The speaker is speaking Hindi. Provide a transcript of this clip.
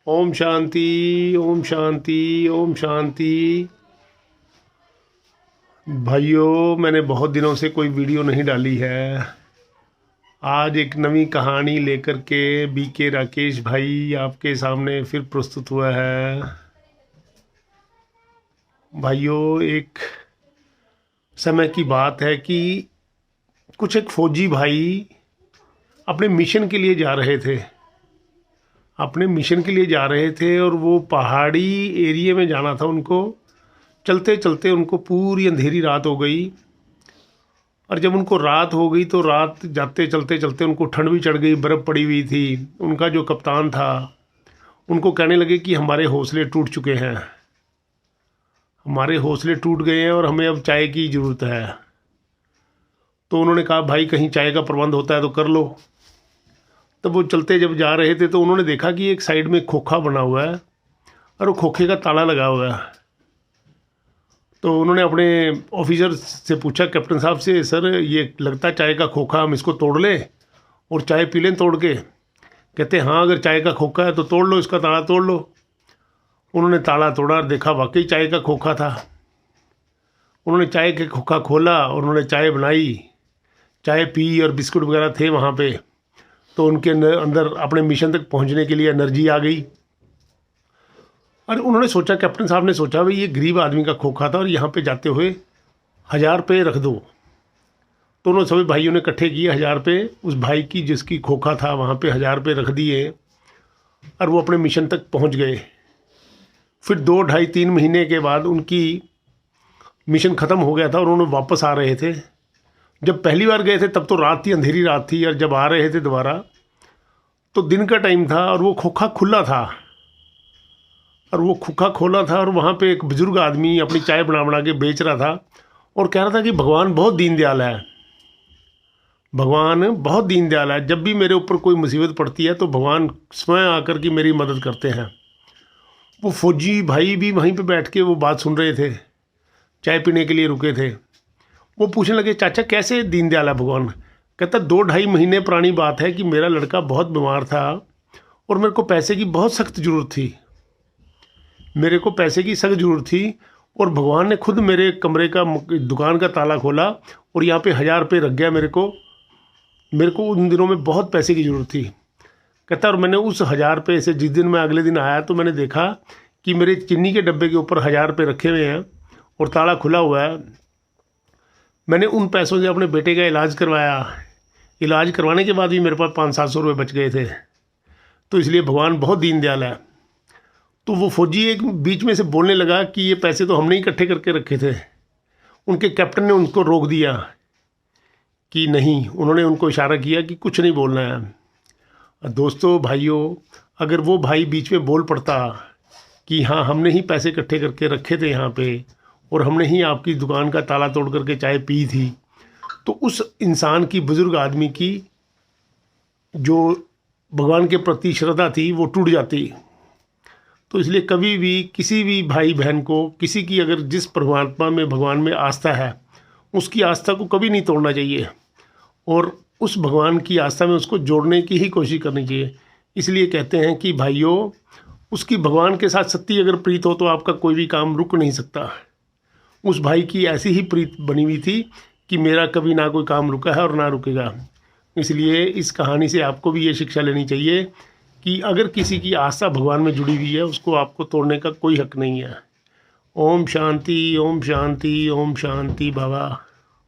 ओम शांति, ओम शांति, ओम शांति। भाइयों, मैंने बहुत दिनों से कोई वीडियो नहीं डाली है। आज एक नवी कहानी लेकर के बीके राकेश भाई आपके सामने फिर प्रस्तुत हुआ है। भाइयों, एक समय की बात है कि कुछ एक फौजी भाई अपने मिशन के लिए जा रहे थे और वो पहाड़ी एरिया में जाना था उनको। चलते चलते उनको पूरी अंधेरी रात हो गई, और जब उनको रात हो गई तो रात जाते चलते चलते उनको ठंड भी चढ़ गई, बर्फ़ पड़ी हुई थी। उनका जो कप्तान था उनको कहने लगे कि हमारे हौसले टूट चुके हैं, हमारे हौसले टूट गए हैं और हमें अब चाय की ज़रूरत है। तो उन्होंने कहा, भाई कहीं चाय का प्रबंध होता है तो कर लो। तब वो चलते जब जा रहे थे तो उन्होंने देखा कि एक साइड में खोखा बना हुआ है और वो खोखे का ताला लगा हुआ है। तो उन्होंने अपने ऑफिसर से पूछा, कैप्टन साहब से, सर ये लगता चाय का खोखा, हम इसको तोड़ लें और चाय पी लें तोड़ के? कहते हाँ, अगर चाय का खोखा है तो तोड़ लो, इसका ताला तोड़ लो। उन्होंने ताला तोड़ा और देखा वाकई चाय का खोखा था। उन्होंने चाय के खोखा खोला और उन्होंने चाय बनाई, चाय पी और बिस्कुट वगैरह थे वहाँ पे। तो उनके अंदर अपने मिशन तक पहुँचने के लिए एनर्जी आ गई। और उन्होंने सोचा, कैप्टन साहब ने सोचा, भाई ये गरीब आदमी का खोखा था और यहाँ पे जाते हुए 1000 रुपये रख दो। तो उन्होंने सभी भाइयों ने इकट्ठे किए 1000 रुपये, उस भाई की जिसकी खोखा था वहाँ पे 1000 रुपये रख दिए और वो अपने मिशन तक पहुँच गए। फिर 2, 2.5, 3 महीने के बाद उनकी मिशन ख़त्म हो गया था और उन्होंने वापस आ रहे थे। जब पहली बार गए थे तब तो रात थी, अंधेरी रात थी, और जब आ रहे थे दोबारा तो दिन का टाइम था और वो खोखा खुला था। और वो खोखा खोला था और वहाँ पे एक बुज़ुर्ग आदमी अपनी चाय बना बना के बेच रहा था और कह रहा था कि भगवान बहुत दीन दयाल है, भगवान बहुत दीन दयाल है। जब भी मेरे ऊपर कोई मुसीबत पड़ती है तो भगवान स्वयं आकर के मेरी मदद करते हैं। वो फौजी भाई भी वहीं पे बैठ के वो बात सुन रहे थे, चाय पीने के लिए रुके थे। वो पूछने लगे, चाचा कैसे दीन दयाल है भगवान? कहता 2-2.5 महीने पुरानी बात है कि मेरा लड़का बहुत बीमार था और मेरे को पैसे की बहुत सख्त ज़रूरत थी, मेरे को पैसे की सख्त ज़रूरत थी और भगवान ने खुद मेरे कमरे का दुकान का ताला खोला और यहाँ पे 1000 रुपये रख गया मेरे को उन दिनों में बहुत पैसे की ज़रूरत थी। कहता, और मैंने उस 1000 रुपये से जिस दिन मैं अगले दिन आया तो मैंने देखा कि मेरे चीनी के डब्बे के ऊपर 1000 रुपये रखे हुए हैं और ताला खुला हुआ है। मैंने उन पैसों से अपने बेटे का इलाज करवाया, इलाज करवाने के बाद भी मेरे पास 500-700 रुपये बच गए थे। तो इसलिए भगवान बहुत दीन दयाल है। तो वो फौजी एक बीच में से बोलने लगा कि ये पैसे तो हमने ही इकट्ठे करके रखे थे। उनके कैप्टन ने उनको रोक दिया कि नहीं, उन्होंने उनको इशारा किया कि कुछ नहीं बोलना है। दोस्तों भाइयों, अगर वो भाई बीच में बोल पड़ता कि हाँ हमने ही पैसे इकट्ठे करके रखे थे यहाँ पे और हमने ही आपकी दुकान का ताला तोड़ करके चाय पी थी, तो उस इंसान की, बुज़ुर्ग आदमी की जो भगवान के प्रति श्रद्धा थी वो टूट जाती। तो इसलिए कभी भी किसी भी भाई बहन को, किसी की अगर जिस परमात्मा में, भगवान में आस्था है, उसकी आस्था को कभी नहीं तोड़ना चाहिए और उस भगवान की आस्था में उसको जोड़ने की ही कोशिश करनी चाहिए। इसलिए कहते हैं कि भाइयों, उसकी भगवान के साथ सच्ची अगर प्रीत हो तो आपका कोई भी काम रुक नहीं सकता। उस भाई की ऐसी ही प्रीत बनी हुई थी कि मेरा कभी ना कोई काम रुका है और ना रुकेगा। इसलिए इस कहानी से आपको भी ये शिक्षा लेनी चाहिए कि अगर किसी की आस्था भगवान में जुड़ी हुई है उसको आपको तोड़ने का कोई हक नहीं है। ओम शांति, ओम शांति, ओम शांति बाबा।